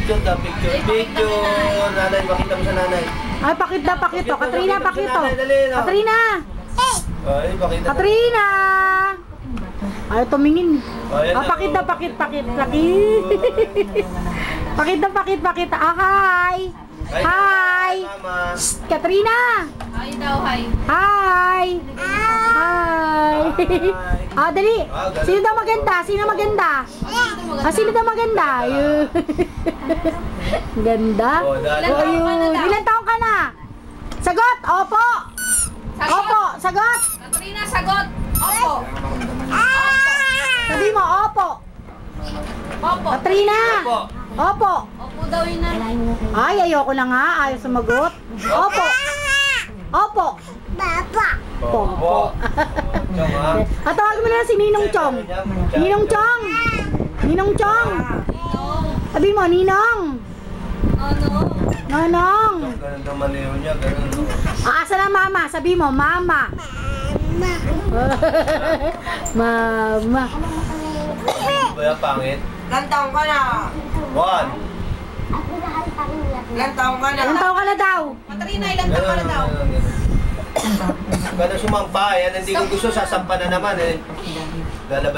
Picture daw, picture. Picture. Nanay, pakita mo sa nanay. Ay, pakita. Katrina, pakita. Katrina! Ay, pakita. Katrina! Ay, tumingin. Pakita. Pakita. Hi! Hi! Katrina! Hi daw, hi. Hi! Dali. Sino daw maganda? Sino daw maganda? Ganda. Ilan taong ka na? Sagot! Opo! Opo! Sagot! Katrina, sagot. Opo. Sabi mo, opo! Opo. Katrina! Opo! Opo daw yun na. Ay, ayoko na nga. Ayaw sumagot. Opo! Opo! Opo! At tawag mo na si Ninong Chong. Ninong Chong! Ninong Chong! Sabi mo, Ninong! Nonong! Ganun naman yun niya, ganun. Asa na mama? Sabi mo, mama! Mama! Baya pangit. Ilan taong ka na? 1. Ilan taong ka na? Ilang taon ka na daw? Katrina, ilan taon ka na daw? Ganun sumampa. Yan, hindi ko gusto sasampa na naman eh. Lalabas.